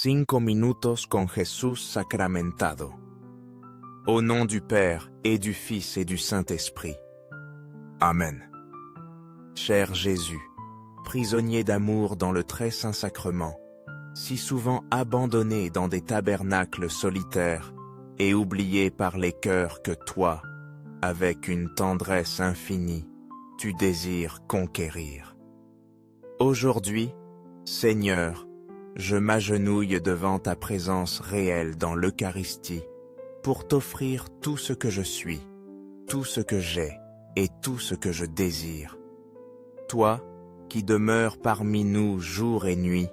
5 minutos con Jesús sacramentado. Au nom du Père, et du Fils et du Saint-Esprit. Amen. Cher Jésus, prisonnier d'amour dans le très saint sacrement, si souvent abandonné dans des tabernacles solitaires et oublié par les cœurs que toi, avec une tendresse infinie, tu désires conquérir. Aujourd'hui, Seigneur, je m'agenouille devant ta présence réelle dans l'Eucharistie pour t'offrir tout ce que je suis, tout ce que j'ai et tout ce que je désire. Toi, qui demeures parmi nous jour et nuit,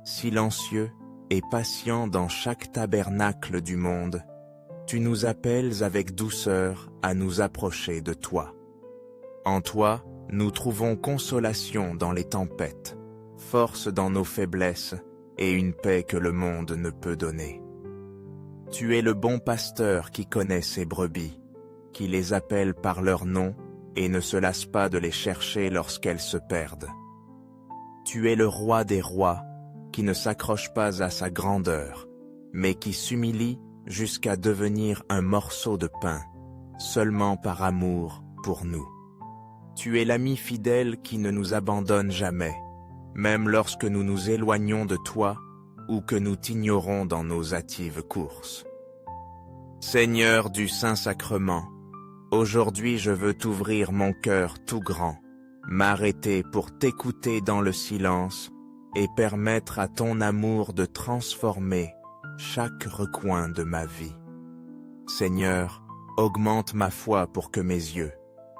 silencieux et patient dans chaque tabernacle du monde, tu nous appelles avec douceur à nous approcher de toi. En toi, nous trouvons consolation dans les tempêtes, force dans nos faiblesses et une paix que le monde ne peut donner. Tu es le bon pasteur qui connaît ses brebis, qui les appelle par leur nom et ne se lasse pas de les chercher lorsqu'elles se perdent. Tu es le roi des rois, qui ne s'accroche pas à sa grandeur, mais qui s'humilie jusqu'à devenir un morceau de pain, seulement par amour pour nous. Tu es l'ami fidèle qui ne nous abandonne jamais, même lorsque nous nous éloignons de toi ou que nous t'ignorons dans nos hâtives courses. Seigneur du Saint-Sacrement, aujourd'hui je veux t'ouvrir mon cœur tout grand, m'arrêter pour t'écouter dans le silence et permettre à ton amour de transformer chaque recoin de ma vie. Seigneur, augmente ma foi pour que mes yeux,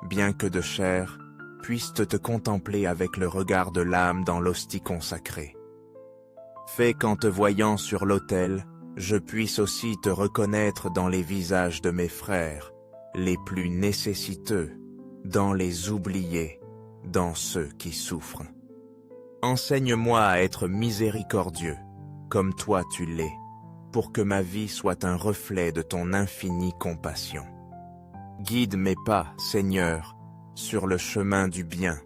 bien que de chair, puissent te contempler avec le regard de l'âme dans l'hostie consacrée. Fais qu'en te voyant sur l'autel, je puisse aussi te reconnaître dans les visages de mes frères, les plus nécessiteux, dans les oubliés, dans ceux qui souffrent. Enseigne-moi à être miséricordieux, comme toi tu l'es, pour que ma vie soit un reflet de ton infinie compassion. Guide mes pas, Seigneur, sur le chemin du bien,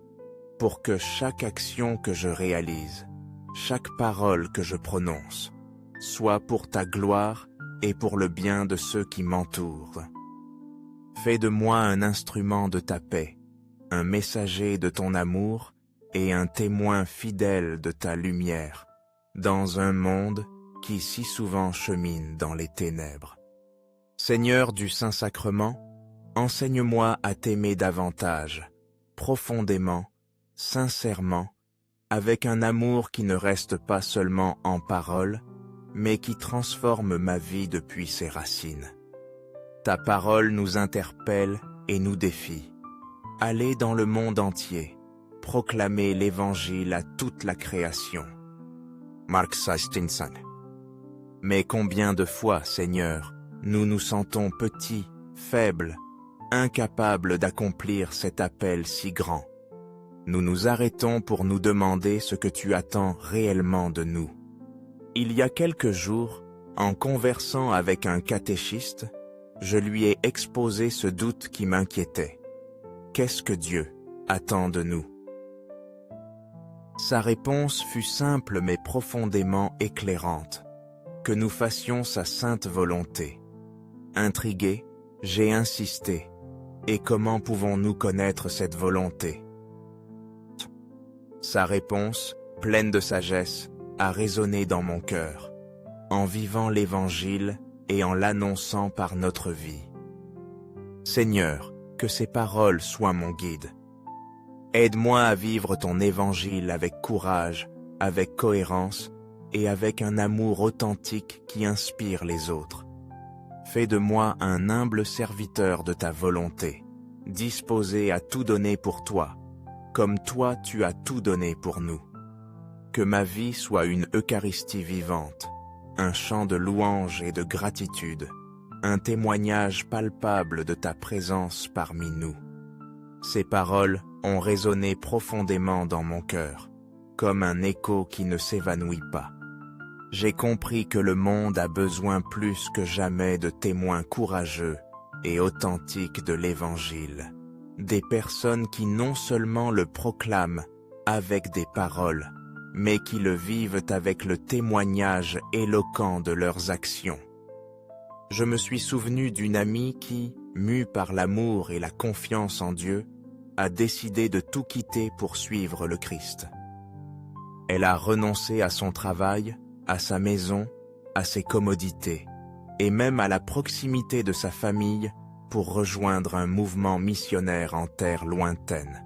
pour que chaque action que je réalise, chaque parole que je prononce, soit pour ta gloire et pour le bien de ceux qui m'entourent. Fais de moi un instrument de ta paix, un messager de ton amour et un témoin fidèle de ta lumière, dans un monde qui si souvent chemine dans les ténèbres. Seigneur du Saint-Sacrement, enseigne-moi à t'aimer davantage, profondément, sincèrement, avec un amour qui ne reste pas seulement en parole, mais qui transforme ma vie depuis ses racines. Ta parole nous interpelle et nous défie. Allez dans le monde entier, proclamer l'Évangile à toute la création. Marc 16:5. Mais combien de fois, Seigneur, nous nous sentons petits, faibles, incapables d'accomplir cet appel si grand. Nous nous arrêtons pour nous demander ce que tu attends réellement de nous. Il y a quelques jours, en conversant avec un catéchiste, je lui ai exposé ce doute qui m'inquiétait. Qu'est-ce que Dieu attend de nous? Sa réponse fut simple mais profondément éclairante. Que nous fassions sa sainte volonté. Intrigué, j'ai insisté. Et comment pouvons-nous connaître cette volonté? Sa réponse, pleine de sagesse, a résonné dans mon cœur, en vivant l'Évangile et en l'annonçant par notre vie. Seigneur, que ces paroles soient mon guide. Aide-moi à vivre ton Évangile avec courage, avec cohérence et avec un amour authentique qui inspire les autres. Fais de moi un humble serviteur de ta volonté, disposé à tout donner pour toi, comme toi tu as tout donné pour nous. Que ma vie soit une Eucharistie vivante, un chant de louange et de gratitude, un témoignage palpable de ta présence parmi nous. Ces paroles ont résonné profondément dans mon cœur, comme un écho qui ne s'évanouit pas. J'ai compris que le monde a besoin plus que jamais de témoins courageux et authentiques de l'Évangile, des personnes qui non seulement le proclament avec des paroles, mais qui le vivent avec le témoignage éloquent de leurs actions. Je me suis souvenu d'une amie qui, mue par l'amour et la confiance en Dieu, a décidé de tout quitter pour suivre le Christ. Elle a renoncé à son travail, à sa maison, à ses commodités, et même à la proximité de sa famille pour rejoindre un mouvement missionnaire en terre lointaine.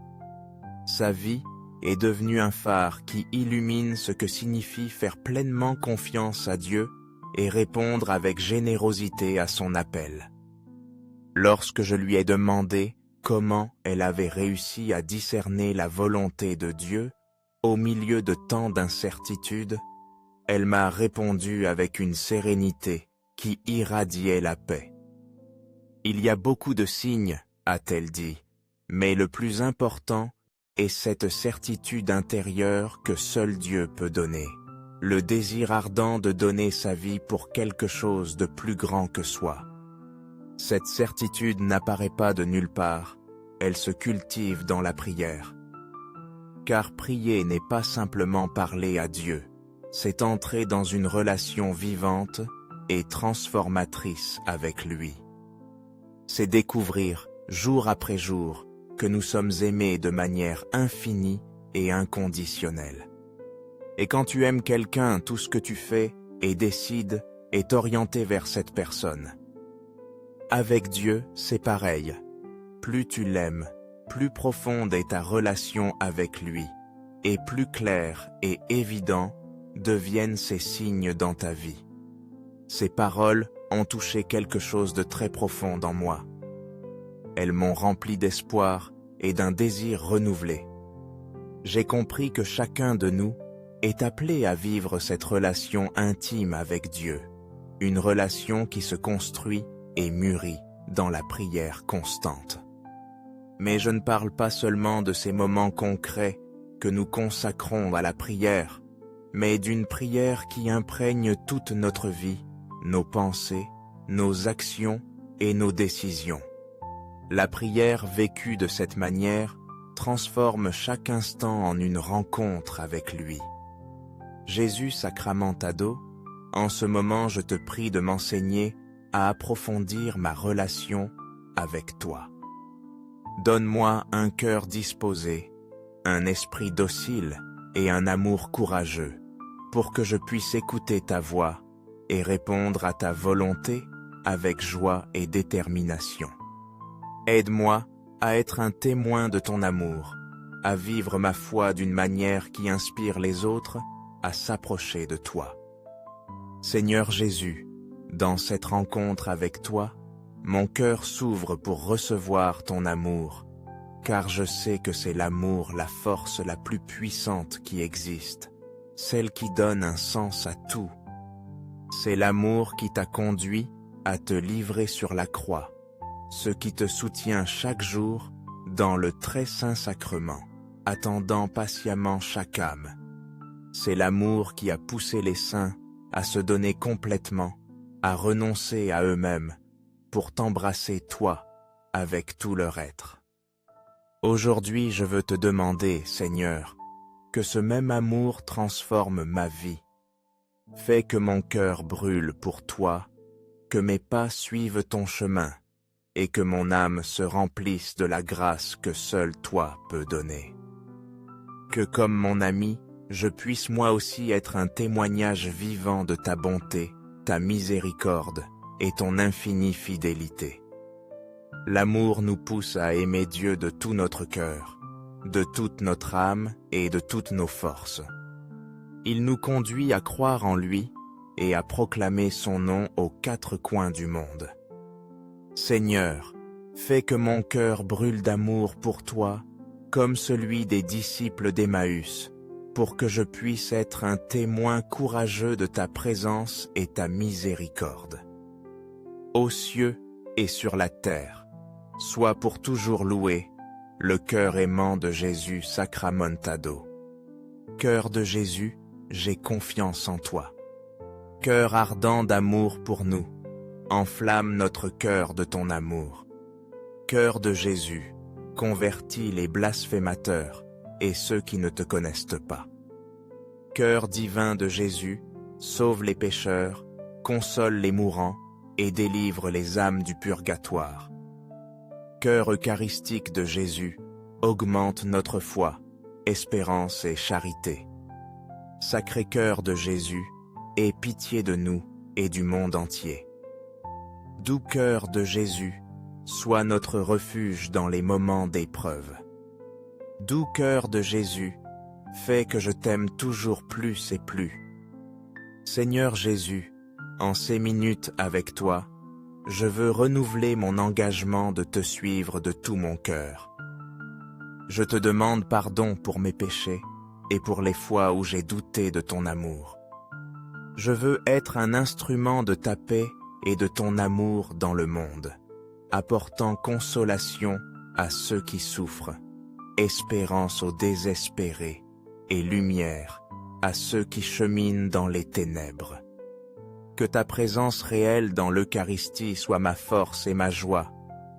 Sa vie est devenue un phare qui illumine ce que signifie faire pleinement confiance à Dieu et répondre avec générosité à son appel. Lorsque je lui ai demandé comment elle avait réussi à discerner la volonté de Dieu au milieu de tant d'incertitudes, elle m'a répondu avec une sérénité qui irradiait la paix. Il y a beaucoup de signes, a-t-elle dit, mais le plus important est cette certitude intérieure que seul Dieu peut donner, le désir ardent de donner sa vie pour quelque chose de plus grand que soi. Cette certitude n'apparaît pas de nulle part, elle se cultive dans la prière. Car prier n'est pas simplement parler à Dieu, c'est entrer dans une relation vivante et transformatrice avec lui. C'est découvrir, jour après jour, que nous sommes aimés de manière infinie et inconditionnelle. Et quand tu aimes quelqu'un, tout ce que tu fais et décides est orienté vers cette personne. Avec Dieu, c'est pareil. Plus tu l'aimes, plus profonde est ta relation avec lui, et plus clair et évident deviennent ces signes dans ta vie. Ces paroles ont touché quelque chose de très profond en moi. Elles m'ont rempli d'espoir et d'un désir renouvelé. J'ai compris que chacun de nous est appelé à vivre cette relation intime avec Dieu, une relation qui se construit et mûrit dans la prière constante. Mais je ne parle pas seulement de ces moments concrets que nous consacrons à la prière, mais d'une prière qui imprègne toute notre vie, nos pensées, nos actions et nos décisions. La prière vécue de cette manière transforme chaque instant en une rencontre avec lui. Jésus Sacramentado, en ce moment je te prie de m'enseigner à approfondir ma relation avec toi. Donne-moi un cœur disposé, un esprit docile et un amour courageux, pour que je puisse écouter ta voix et répondre à ta volonté avec joie et détermination. Aide-moi à être un témoin de ton amour, à vivre ma foi d'une manière qui inspire les autres à s'approcher de toi. Seigneur Jésus, dans cette rencontre avec toi, mon cœur s'ouvre pour recevoir ton amour, car je sais que c'est l'amour la force la plus puissante qui existe, celle qui donne un sens à tout. C'est l'amour qui t'a conduit à te livrer sur la croix, ce qui te soutient chaque jour dans le très saint sacrement, attendant patiemment chaque âme. C'est l'amour qui a poussé les saints à se donner complètement, à renoncer à eux-mêmes, pour t'embrasser toi, avec tout leur être. Aujourd'hui, je veux te demander, Seigneur, que ce même amour transforme ma vie. Fais que mon cœur brûle pour toi, que mes pas suivent ton chemin, et que mon âme se remplisse de la grâce que seul toi peux donner. Que comme mon ami, je puisse moi aussi être un témoignage vivant de ta bonté, ta miséricorde et ton infinie fidélité. L'amour nous pousse à aimer Dieu de tout notre cœur, de toute notre âme et de toutes nos forces. Il nous conduit à croire en lui et à proclamer son nom aux quatre coins du monde. Seigneur, fais que mon cœur brûle d'amour pour toi, comme celui des disciples d'Emmaüs, pour que je puisse être un témoin courageux de ta présence et ta miséricorde. Aux cieux et sur la terre, sois pour toujours loué le cœur aimant de Jésus Sacramentado. Cœur de Jésus, j'ai confiance en toi. Cœur ardent d'amour pour nous, enflamme notre cœur de ton amour. Cœur de Jésus, convertis les blasphémateurs et ceux qui ne te connaissent pas. Cœur divin de Jésus, sauve les pécheurs, console les mourants et délivre les âmes du purgatoire. Cœur eucharistique de Jésus, augmente notre foi, espérance et charité. Sacré-Cœur de Jésus, aie pitié de nous et du monde entier. Doux Cœur de Jésus, sois notre refuge dans les moments d'épreuve. Doux Cœur de Jésus, fais que je t'aime toujours plus et plus. Seigneur Jésus, en ces minutes avec toi, je veux renouveler mon engagement de te suivre de tout mon cœur. Je te demande pardon pour mes péchés et pour les fois où j'ai douté de ton amour. Je veux être un instrument de ta paix et de ton amour dans le monde, apportant consolation à ceux qui souffrent, espérance aux désespérés et lumière à ceux qui cheminent dans les ténèbres. Que ta présence réelle dans l'Eucharistie soit ma force et ma joie,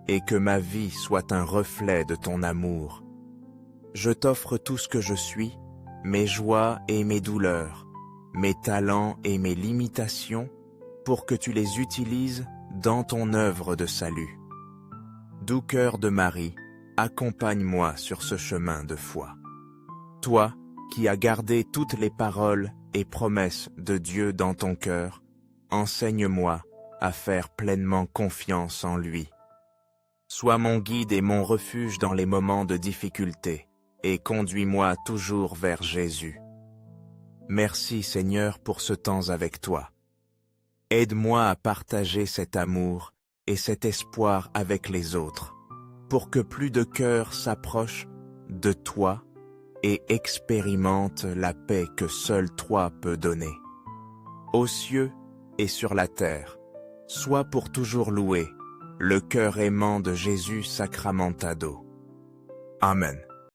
et que ma vie soit un reflet de ton amour. Je t'offre tout ce que je suis, mes joies et mes douleurs, mes talents et mes limitations, pour que tu les utilises dans ton œuvre de salut. Doux Cœur de Marie, accompagne-moi sur ce chemin de foi. Toi, qui as gardé toutes les paroles et promesses de Dieu dans ton cœur, enseigne-moi à faire pleinement confiance en lui. Sois mon guide et mon refuge dans les moments de difficulté, et conduis-moi toujours vers Jésus. Merci Seigneur pour ce temps avec toi. Aide-moi à partager cet amour et cet espoir avec les autres, pour que plus de cœurs s'approchent de toi et expérimentent la paix que seul toi peux donner. Aux cieux et sur la terre, sois pour toujours loué, le cœur aimant de Jésus sacramentado. Amen.